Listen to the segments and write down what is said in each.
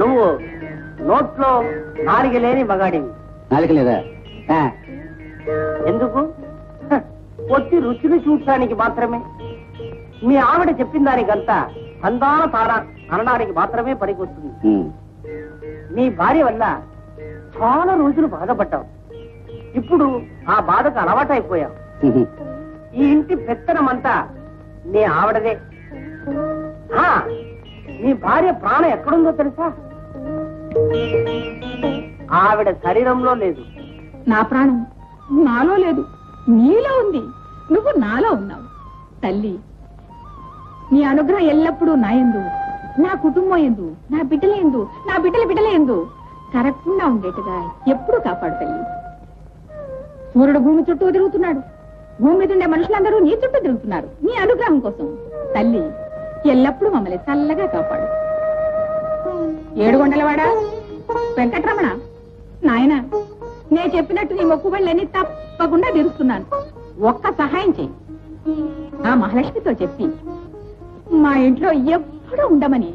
నువ్వు నోట్లో నాలుగు లేని మగాడివి. నాలుగు లేదా? ఎందుకు? పొత్తి రుచిని చూడటానికి మాత్రమే. మీ ఆవిడ చెప్పిన దానికంతా అందాన తారా అనడానికి మాత్రమే పనికొస్తుంది. నీ భార్య వల్ల చాలా రోజులు బాధపడ్డావు. ఇప్పుడు ఆ బాధకు అలవాటైపోయావు. ఈ ఇంటి పెత్తనమంతా నీ ఆవిడదే. నీ భార్య ప్రాణం ఎక్కడుందో తెలుసా? ఆవిడ శరీరంలో లేదు. నా ప్రాణం నాలో లేదు, నీలో ఉంది. నువ్వు నాలో ఉన్నావు. తల్లి, నీ అనుగ్రహం ఎల్లప్పుడూ నా యందు, నా కుటుంబం యందు, నా బిడ్డల యందు, నా బిడ్డల యందు కరెక్ట్గా ఉండేట్టుగా ఎప్పుడు కాపాడు తల్లి. సూర్యుడు భూమి చుట్టూ తిరుగుతున్నాడు, భూమి మీద ఉండే మనుషులందరూ నీ చుట్టూ తిరుగుతున్నారు నీ అనుగ్రహం కోసం. తల్లి, ఎల్లప్పుడూ మమ్మల్ని చల్లగా కాపాడు. ఏడుగొండలవాడ వెంకటరమణ, నాయన నేను చెప్పినట్టు నీ మొక్కుబళ్ళని తప్పకుండా తీరుస్తున్నాను. ఒక్క సహాయం చెయ్యి. ఆ మహాలక్ష్మితో చెప్పి మా ఇంట్లో ఎప్పుడూ ఉండమని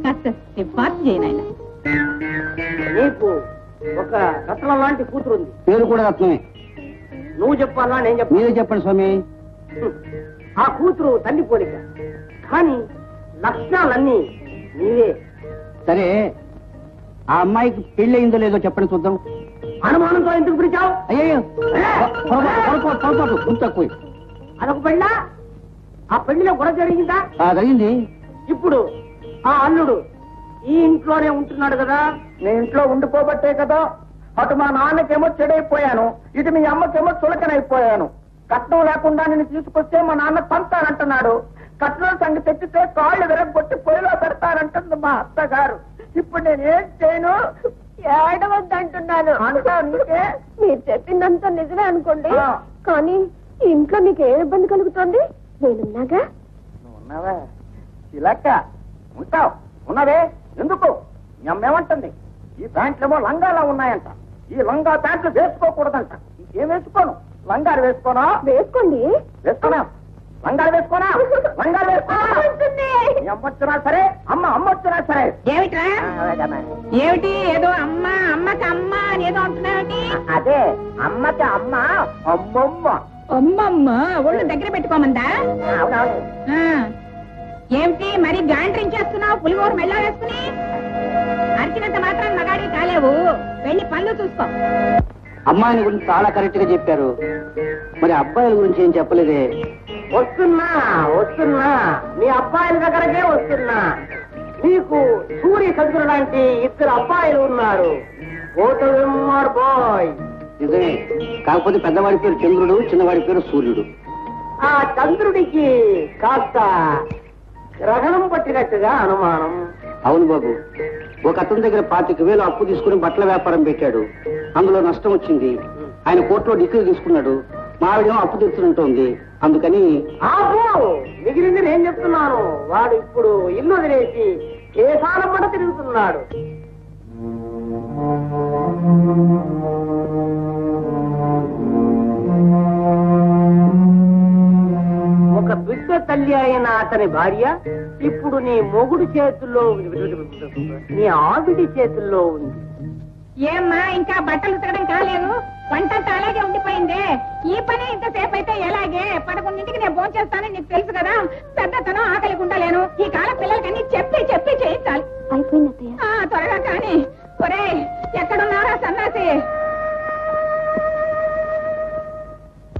కాస్త సిఫార్సు చేయనాయన. నీకు ఒక రత్నం లాంటి కూతురు ఉంది. పేరు కూడా రత్నమే. నువ్వు చెప్పాలా నేను చెప్పాలా? మీరే చెప్పండి స్వామి. ఆ కూతురు తల్లి పోలిక, కానీ లక్షణాలన్నీ నీవే. సరే, ఆ అమ్మాయికి పెళ్లి అయిందో లేదో చెప్పండి చూద్దాం. అనుమానంతో ఎందుకు పిలిచావు? అయ్యో, తక్కువ. అదొక పెళ్ళ? ఆ పెళ్లిలో కూడా జరిగిందా? జరిగింది. ఇప్పుడు ఆ అల్లుడు ఈ ఇంట్లోనే ఉంటున్నాడు కదా. నేను ఇంట్లో ఉండిపోబట్టే కదా అటు మా నాన్నకేమో చెడైపోయాను, ఇటు మీ అమ్మకేమో చులకనైపోయాను. కట్నం లేకుండా నేను తీసుకొస్తే మా నాన్న పంతానంటున్నాడు. కట్నం సంగతి తెచ్చితే కాళ్ళు విరగొట్టి పొయ్యిలో పెడతానంటుంది మా అత్తగారు. ఇప్పుడు నేనేం చేయను? ఏడవద్దంటున్నాను. నీకే మీరు చెప్పిందంతా నిజమే అనుకోండి, కానీ ఇంట్లో మీకు ఏ ఇబ్బంది కలుగుతోంది? నేనున్నాగా. నువ్వు ఉన్నావా? ఇలాక్క ఉంటావు. ఉన్నవే ఎందుకు? మీ అమ్మ ఏమంటుంది? ఈ ప్యాంట్లేమో లంగాలా ఉన్నాయంట. ఈ లంగా ప్యాంట్లు వేసుకోకూడదంట. ఇంకేం వేసుకోను? లంగాలు వేసుకోనా? వేసుకోండి. వేసుకోనా? లంగాలు వేసుకోనా? లంగాలు వేసుకోనా? మీ అమ్మ వచ్చినా సరే, అమ్మ వచ్చినా సరే. ఏమిట్రా? ఏమిటి ఏదో అమ్మ అమ్మకి అమ్మ అని ఏదో అంటున్నావేంటి? అదే అమ్మకి అమ్మ అమ్మమ్మ. అమ్మమ్మ ఒళ్ళు దగ్గర పెట్టుకోమందా? అవునవును. ఏమిటి మరి గాంట్రించేస్తున్నావు? పులిహోర మెళ్ళ వేసుకుని అరిచినంత మాత్రం మగాడి కాలేవు. వెళ్ళి పనులు చూసుకో. అమ్మాయిని గురించి చాలా కరెక్ట్ గా చెప్పారు, మరి అబ్బాయిల గురించి ఏం చెప్పలేదే. వస్తున్నా నీ అబ్బాయిల దగ్గరకే వస్తున్నా. నీకు సూర్య చంద్రుడు లాంటి ఇద్దరు అబ్బాయిలు ఉన్నారు. బాయ్ నిజమే, కాకపోతే పెద్దవాడి పేరు చంద్రుడు, చిన్నవాడి పేరు సూర్యుడు. ఆ చంద్రుడికి కాస్త గ్రహణం పట్టినట్టుగా అనుమానం. అవును బాబు, ఒక అతని దగ్గర 25,000 అప్పు తీసుకుని బట్టల వ్యాపారం పెట్టాడు. అందులో నష్టం వచ్చింది. ఆయన కోర్టులో డిగ్రీ తీసుకున్నాడు. మా ఆవిడేమో అప్పు తెచ్చుకుంటోంది. అందుకని మిగిలింది నేను చెప్తున్నాను. వాడు ఇప్పుడు ఇల్లు వదిలేసి కేసాల పడ తిరుగుతున్నాడు. ఒక బిడ్డ తల్లి అయిన అతని భార్య ఇప్పుడు నీ మొగుడు చేతుల్లో, నీ ఆవిడి చేతుల్లో ఉంది. ఏమ్మా ఇంకా బట్టలు ఉతకడం కాలేదు? వంటంతా అలాగే ఉండిపోయిందే. ఈ పని ఇంతసేపు అయితే ఎలాగే? 11ంటికి నేను భోజనం చేస్తానని నీకు తెలుసు కదా. పెద్దతనం ఆకలికి ఉండలేను. ఈ కాలం పిల్లలకన్నీ చెప్పి చేయించాలి. అయిపోయింది. త్వరగా కానీ. ఒరే, ఎక్కడున్నారా సన్నాసి?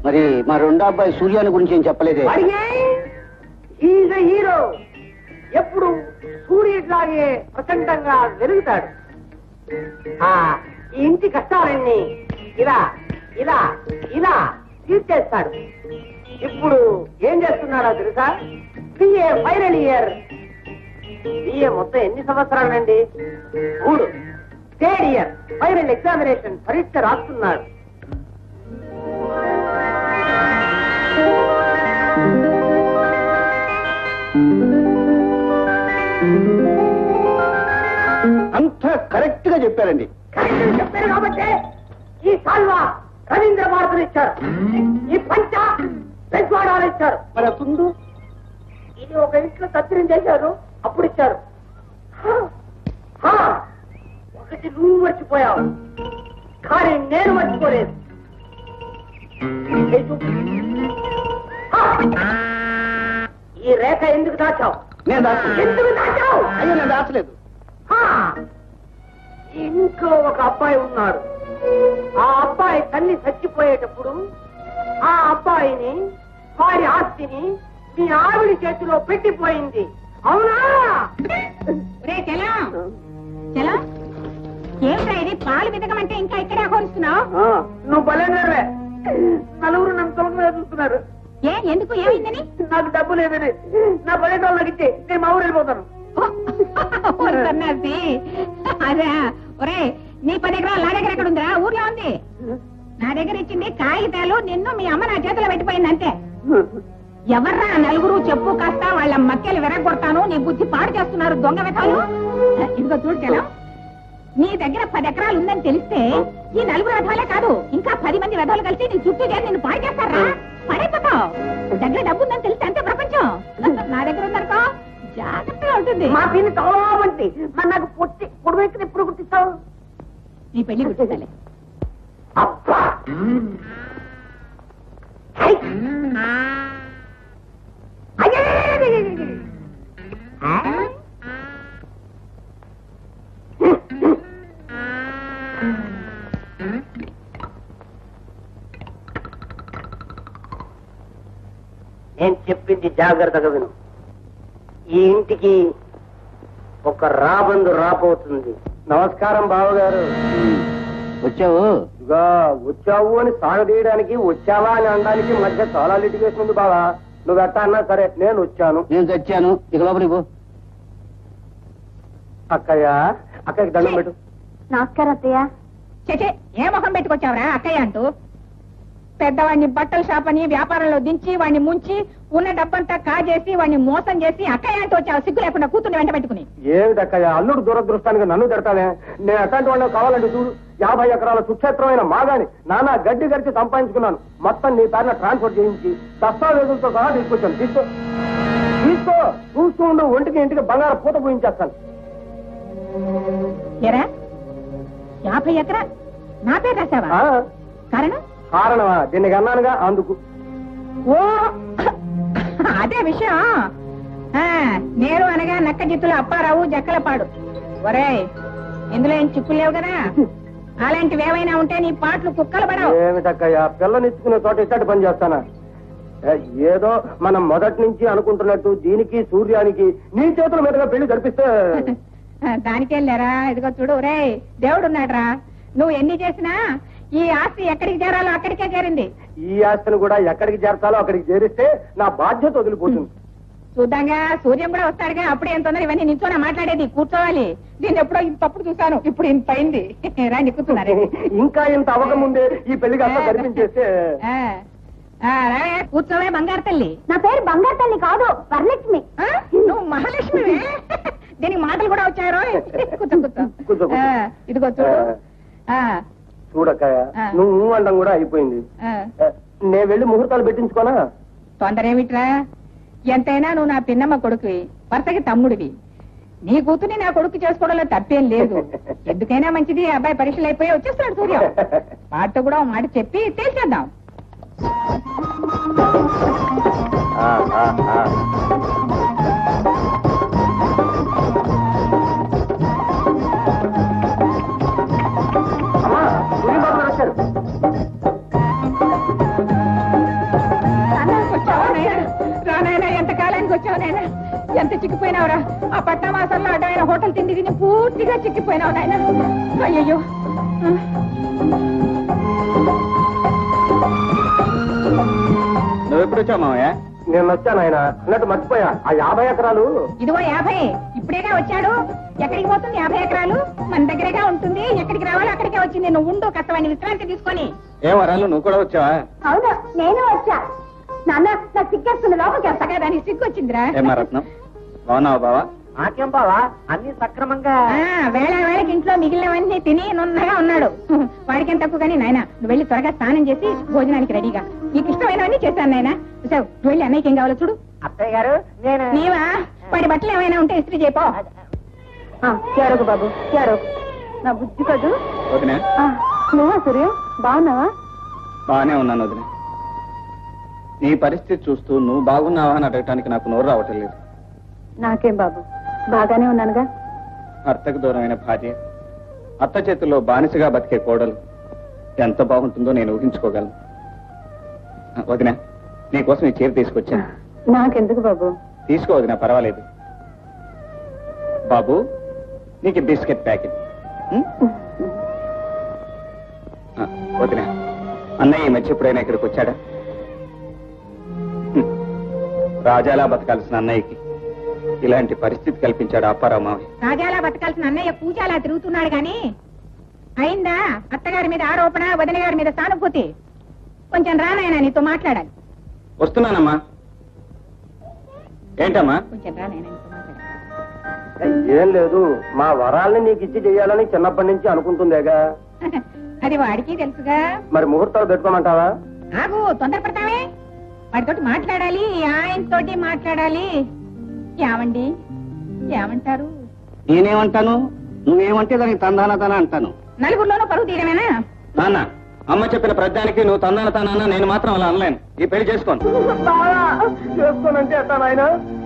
మరి మా రెండో అబ్బాయి సూర్యాని గురించి ఏం చెప్పలేదే. హీరో ఎప్పుడు సూర్యుడిలాగే ప్రచండంగా వెలుగుతాడు. ఈ ఇంటి కష్టాలన్నీ ఇలా ఇలా ఇలా తీర్చేస్తాడు. ఇప్పుడు ఏం చేస్తున్నాడో తెలుసా? BA final year. బిఏ మొత్తం ఎన్ని సంవత్సరాలండి? 3. థర్డ్ ఇయర్ ఫైనల్ ఎగ్జామినేషన్ పరీక్ష రాస్తున్నాడు. అంతా కరెక్ట్ గా చెప్పారండి. చెప్పారు కాబట్టి ఈ సాల్వా రవీంద్ర భారతిని ఇచ్చారు. ఈ పంచ వచ్చారు. మరి ఆ తుండు ఇది ఒక ఇంట్లో తత్తిరం చేశారు, అప్పుడు ఇచ్చారు. ఒకటి నువ్వు మర్చిపోయావు, కానీ నేను మర్చిపోలేదు. ఈ రేఖ ఎందుకు దాచావు? నేను దాచలేదు. ఎందుకు దాచావు? అయ్యో నేను దాచలేదు. ఇంట్లో ఒక అబ్బాయి ఉన్నాడు. ఆ అబ్బాయి తల్లి చచ్చిపోయేటప్పుడు ఆ అబ్బాయిని, వారి ఆస్తిని మీ ఆవిడ చేతిలో పెట్టిపోయింది, అవునా? ఏమిటా ఇది? పాలు విదగమంటే ఇంకా ఇక్కడే కోరుస్తున్నావు? నువ్వు బలేనవే. నలుగురు నన్ను తొలగ చూస్తున్నారు. ఎందుకు? ఏమైందని? నాకు డబ్బు లేదని నా పల్లెటూరు నాకు ఇచ్చి నేను మా ఊరు వెళ్ళిపోతాను. సన్నాసి, అదే. ఒరే, నీ 10 ఎకరాలు నా దగ్గర ఎక్కడ ఉందిరా? ఊర్లో ఉంది. నా దగ్గర ఇచ్చింది కాగితాలు, నిన్ను మీ అమ్మ నా చేతిలో పెట్టిపోయింది అంతే. ఎవర్రా నలుగురు? చెప్పు కాస్త. వాళ్ళ మక్కెలు విరగొడతాను. నీ బుద్ధి పాడు చేస్తున్నారు దొంగ వెధవలు. ఇదిగో చూడకెలా, నీ దగ్గర 10 ఎకరాలు ఉందని తెలిస్తే ఈ నలుగురు వెధవలే కాదు, ఇంకా 10 మంది వెధవలు కలిసి నీ చుట్టూ చేరి నిన్ను పాడు చేస్తారా? పడైపోతావు. దగ్గర డబ్బు ఉందని తెలిస్తే అంతే ప్రపంచం. నా దగ్గర ఉందనుకో జాగ్రత్తగా ఉంటుంది. మా పిన్ని తోమంటి మరి నాకు పొట్టి పొడివెక్కి ఎప్పుడు గుర్తిస్తావు? నీ పెళ్లి గుర్తించాలి. అబ్బా, నేను చెప్పింది జాగ్రత్తగా విను. ఈ ఇంటికి ఒక రాబందు రాబోతుంది. నమస్కారం బావగారు. వచ్చావు? ఇదిగా వచ్చావు అని సాగదీయడానికి, వచ్చావా అని అనడానికి మధ్య చాలా లిటిగేషన్ ఉంది బావా. నువ్వు ఎట్టా అన్నా సరే నేను వచ్చాను. నేను చచ్చాను. ఇక లోపలికి పో. అక్కయ్య, అక్కడికి దండం పెట్టు. నమస్కారం అత్తయ్య. చెచే, ఏ మొహం పెట్టుకొచ్చావురా అక్కయ్య అంటూ? పెద్దవాడిని బట్టల షాప్ అని వ్యాపారంలో దించి వాడిని ముంచి ఉన్న డబ్బంతా కాజేసి వాడిని మోసం చేసి అక్కయ్య అంటూ వచ్చావు, సిగ్గు లేకుండా కూతుర్ని వెంట పెట్టుకుని. ఏమిటి అక్కయ్య, అల్లుడు దురదృష్టానికి నన్ను తిడతానే? నేను ఎట్లాంటి వాళ్ళు కావాలంటే చూడు. 50 ఎకరాల సుక్షేత్రమైన మాగాని నానా గడ్డి గడిచి సంపాదించుకున్నాను. మొత్తం నీ పేరున ట్రాన్స్ఫర్ చేయించి దస్తావేజులతో సహా తీసుకొచ్చాను. తీసుకో తీసుకో, చూస్తూ ఉండు. ఒంటికి ఇంటికి బంగారం పూత పూయించేస్తాను. ఎరా 50 ఎకరా నా పేరు రాశావా? కారణం? కారణమా? దీనికి అన్నానుగా అందుకు. ఓ అదే విషయం. నేను అనగా నక్క జిత్తులు అప్పారావు జక్కలపాడు. ఒరే, ఇందులో ఏం చిక్కులు లేవు కదా? అలాంటివి ఏమైనా ఉంటే నీ పాటలు కుక్కలు పడవు. ఏమిటక్కయ్యా, పిల్లనిచ్చుకునే చోట ఇచ్చటి పని చేస్తానా? ఏదో మనం మొదటి నుంచి అనుకుంటున్నట్టు దీనికి సూర్యానికి నీ చేతుల మీదుగా పెళ్లి జరిపిస్తే దానికేం లేరా. ఇదిగో చూడు రే, దేవుడున్నాడ్రా. నువ్వు ఎన్ని చేసినా ఈ ఆస్తి ఎక్కడికి చేరాలో అక్కడికే చేరింది. ఈ ఆస్తిని కూడా ఎక్కడికి చేర్చాలో అక్కడికి చేరిస్తే నా బాధ్యత వదిలిపోతుంది. చూద్దాంగా, సూర్యం కూడా వస్తాడుగా. అప్పుడు ఏం తొందర ఇవన్నీ నించోనా మాట్లాడేది? కూర్చోవాలి. నేను ఎప్పుడో ఇంతప్పుడు చూశాను, ఇప్పుడు ఇంత అయింది. రాండి కూర్చున్నారు. ఇంకా ఇంత అవ్వకముందే ఈ పెళ్లికి అంతా జరిపించేస్తే కూర్చోవే బంగారు తల్లి. నా పేరు బంగారు తల్లి కాదు, వరలక్ష్మి. నువ్వు మహాలక్ష్మి. దీనికి మాటలు కూడా వచ్చారు. కూర్చో కూర్చో. కూర్చో. ఇదిగో చూడు. చూడక్కయ్య, నువ్వు అండం కూడా అయిపోయింది. నేను వెళ్ళి ముహూర్తాలు పెట్టించుకోనా? తొందర ఏమిట్రా? ఎంతైనా నువ్వు నా పిన్నమ్మ కొడుకువి, భర్తకి తమ్ముడివి. నీ కూతుర్ని నా కొడుకు చేసుకోవడంలో తప్పేం లేదు. ఎందుకైనా మంచిది, అబ్బాయి పరీక్షలు అయిపోయి వచ్చేస్తున్నాడు సూర్యం. వాటితో కూడా మాట చెప్పి తేల్చేద్దాం. రానాయనా, ఎంత కాలానికి వచ్చావు నాయనా? ఎంత చిక్కిపోయినావురా? ఆ పట్న మాసంలో అడ్డమైన హోటల్ తిండి తిని పూర్తిగా చిక్కిపోయినావు నాయనా. అయ్యయ్యో, నువ్వు ఎప్పుడు వచ్చావు మామయ్య? నేను వచ్చాను ఆయన అన్నట్టు మర్చిపోయా. ఆ 50 ఎకరాలు ఇదిగో 50 ఇప్పుడేగా వచ్చాడు. ఎక్కడికి పోతుంది 50 ఎకరాలు? మన దగ్గరగా ఉంటుంది. ఎక్కడికి రావాలో అక్కడికే వచ్చింది. నువ్వు ఉండు, కష్టమైన విశ్రాంతి తీసుకొని. ఏ వరాలు, నువ్వు కూడా వచ్చావా? అవును, నేను వచ్చా. నాన్న, నాకు సిగ్గేస్తుంది, లోపలికి వెళ్తా. దానికి సిగ్గు వచ్చిందిరా. రత్నం, బాగున్నావా బావా? నాకేం బావా అన్ని సక్రమంగా వేళ వేళకి ఇంట్లో మిగిలినవన్నీ తిని నున్నగా ఉన్నాడు. వాడికేం తక్కువ కానీ నాయన నువ్వు వెళ్ళి త్వరగా స్నానం చేసి భోజనానికి రెడీగా నీకు ఇష్టమైనవన్నీ చేశాను నాయన. చూసావు నువ్వు వెళ్ళి అన్నయ్యకి ఏం కావాలో చూడు. అత్తయ్య గారు నేను నీవా వాడి బట్టలు ఏమైనా ఉంటే ఇస్త్రీ చేయపో. చేరకు బాబు చేరకు నా బుద్ధి కదూ. వదినా నువ్వా సూర్య బాగున్నావా? బాగానే ఉన్నాను వదినా. నీ పరిస్థితి చూస్తూ నువ్వు బాగున్నావా అని అడగటానికి నాకు నోరు రావటం లేదు. నాకేం బాబు బాగానే ఉన్నానుగా. భర్తకు దూరమైన భార్య, అత్త చేతుల్లో బానిసగా బతికే కోడలు ఎంత బాగుంటుందో నేను ఊహించుకోగలను. వదినా నీకోసం ఈ చీర తీసుకొచ్చాను. నాకెందుకు బాబు? తీసుకో వదినా, పర్వాలేదు. బాబు నీకు బిస్కెట్ ప్యాకెట్. వదినా అన్నయ్య ఈ మధ్య ఎప్పుడైనా ఇక్కడికి వచ్చాడా? రాజాలా బతకాల్సిన అన్నయ్యకి ఇలాంటి పరిస్థితి కల్పించాడు అప్పారావు మావయ్య. రాజాలా బతకాల్సిన అన్నయ్య పూజాలా తిరుగుతున్నాడు గాని అయిందా అత్తగారి మీద ఆరోపణ, వదిన గారి మీద సానుభూతి? కొంచెం రానాయన నీతో మాట్లాడాలి. వస్తున్నానమ్మా. ఏంటమ్మా? కొంచెం రానాయన నీతో మాట్లాడాలి. ఏం లేదు, మా వరాల్ని నీకు ఇచ్చి చెయ్యాలని చిన్నప్పటి నుంచి అనుకుంటుందేగా. అది వాడికి తెలుసుగా. మరి ముహూర్తాలు పెట్టుకోమంటావా? ఆగు, తొందరపడతావే. వాడితోటి మాట్లాడాలి, ఆయనతోటి మాట్లాడాలి. ఏమండి ఏమంటారు? నేనేమంటాను, నువ్వేమంటే దానికి తందాన అంటాను. నలుగురిలోనూ పరుగు తీయడమేనా? నాన్న అమ్మ చెప్పిన ప్రజ్ఞానికి నువ్వు తందాన నేను మాత్రం అలా అనలేను. ఈ పెళ్లి చేసుకోను. చేసుకోనంటే ఎట్లా నాయన?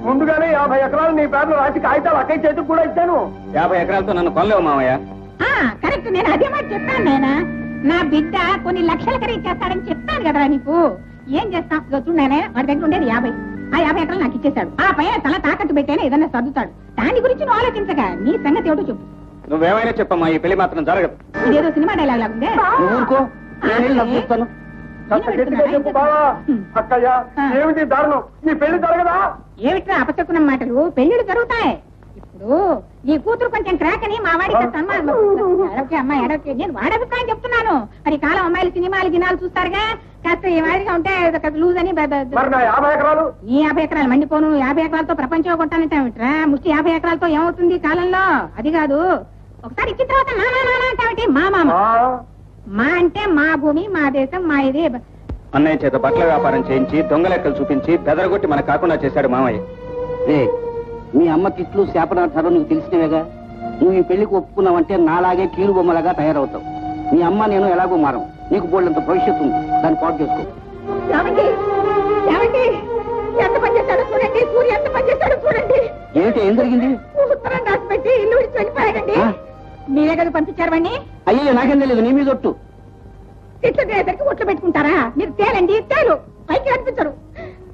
ముందుగానే 50 ఎకరాలు నీ పేర్లు రాసి కాగితాలు అక్కడి చేతికి కూడా ఇచ్చాను. 50 ఎకరాలతో నన్ను కొనలేవు మామయ్య. కరెక్ట్, నేను అదే మాట చెప్పాను నాయన. నా బిడ్డ కొన్ని లక్షల ఖరీదు చేస్తాడని చెప్పాను కదరా నీకు. ఏం చేస్తా చూడు నాయన, వాడి దగ్గర ఉండేది 50. ఆ 50 ఎకరాలు నాకు ఇచ్చేశాడు. ఆ పైన తల తాకట్టు పెట్టేనే ఏదన్నా సర్దుతాడు. దాని గురించి నువ్వు ఆలోచించగా నీ సంగతి ఏమిటో చెప్పు. నువ్వేమైనా చెప్పమ్మా, ఈ పెళ్లి మాత్రం జరగదు. ఇదేదో సినిమా డైలాగ్ లాగుందే. ఏమిటి దారుణం? ఈ పెళ్లి జరగదా? ఏమిట్రా అపశకునం మాటలు? పెళ్లిళ్ళు జరుగుతాయి. ఇప్పుడు నీ కూతురు కొంచెం క్రాక్ అని మా వాడికి సన్మానం. అమ్మాయి ఎడకే, నేను వాడి అభిప్రాయం చెప్తున్నాను. మరి కాలం అమ్మాయిలు సినిమాలు గినాలు చూస్తారుగా. కాస్త ఈ మాదిరిగా ఉంటే లూజ్ అని. ఈ 50 ఎకరాలు మండిపోను. 50 ఎకరాలతో ప్రపంచం కొట్టానంటావిట్రా? ముష్టి 50 ఎకరాలతో ఏమవుతుంది కాలంలో? అది కాదు, ఒకసారి ఇచ్చిన తర్వాత నానా అంటావిటి. మా మామ మా అంటే మా భూమి, మా దేశం, మా ఇది. అన్నయ్య చేత బట్టల వ్యాపారం చేయించి దొంగ లెక్కలు చూపించి బెదరగొట్టి మనకు కాకుండా చేశాడు మామయ్య. మీ అమ్మ తిట్లు శాపనార్థాలు నీకు తెలిసినవేగా. నువ్వు ఈ పెళ్లికి ఒప్పుకున్నావంటే నాలాగే కీలు బొమ్మలాగా తయారవుతావు. మీ అమ్మ నేను ఎలాగో మారం. నీకు బోళ్ళంత భవిష్యత్తు ఉంది, దాన్ని పాటు చేసుకో. ఎంత పనిచేస్తాడో చూడండి, సూర్య ఎంత పనిచేస్తాడో చూడండి. ఏమిటి, ఏం జరిగింది? ఉత్తరం రాసి పెట్టి ఇల్లు విడిచి వెళ్ళిపోయాడండి. మీరే కదా పంపించారు వాడిని? అయ్యో నాకేం తెలియదు, నీ మీద ఒట్టు. తిట్లు తినేసరికి ఒట్లు పెట్టుకుంటారా? మీరు తేలండి, తేలు పైకి కనిపించరు.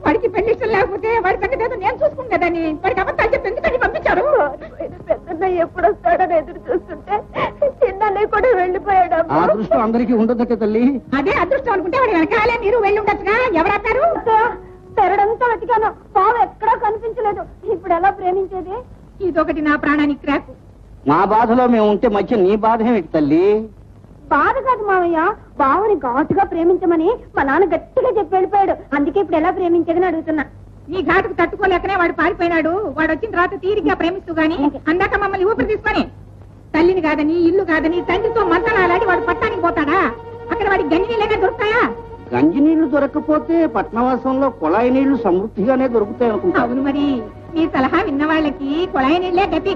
వాడికి పెళ్లి ఇష్టం లేకపోతే వాడి సంగతి ఏదో నేను చూసుకుంటాదని వాడికి అబద్ధాలు చెప్పి ఎందుకని పంపించారు? పెద్దన్నయ్య ఎప్పుడు వస్తాడని ఎదురు చూస్తుంటే చిన్నన్నయ్య కూడా వెళ్ళిపోయాడు. ఆ అదృష్టం అందరికీ ఉండదక్క తల్లి. అదే అదృష్టం అనుకుంటే వాడి వెనకాలే మీరు వెళ్ళి ఉండొచ్చుగా. ఎవరాపారు? తెరడంతా వెతికాను, పావు ఎక్కడా కనిపించలేదు. ఇప్పుడు ఎలా ప్రేమించేది? ఇదొకటి నా ప్రాణానికి క్రాకు. మా బాధలో మేము ఉంటే మధ్య నీ బాధ ఏమిటి తల్లి? బాధ కాదు మావయ్య, బావని ఘాటుగా ప్రేమించమని మా నాన్న గట్టిగా చెప్పి వెళ్ళిపోయాడు. అందుకే ఇప్పుడు ఎలా ప్రేమించేదని అడుగుతున్నా. నీ ఘాటుకు తట్టుకోలేకనే వాడు పారిపోయినాడు. వాడు వచ్చిన తర్వాత తీరిగ్గా ప్రేమిస్తూ గాని అందాక మమ్మల్ని ఊపిరి తీసుకొని తల్లిని కాదని, ఇల్లు కాదని, తండ్రితో మంతనాలాడి వాడు పట్టానికి పోతాడా? అక్కడ వాడి గంజి నీళ్ళైనా దొరుకుతాయా? గంజి నీళ్లు దొరకకపోతే పట్నవాసంలో కుళాయి నీళ్లు సమృద్ధిగానే దొరుకుతాయి అనుకుంటా. అవును మరి, నీ సలహా విన్న వాళ్ళకి కుళాయి నీళ్లే గతి.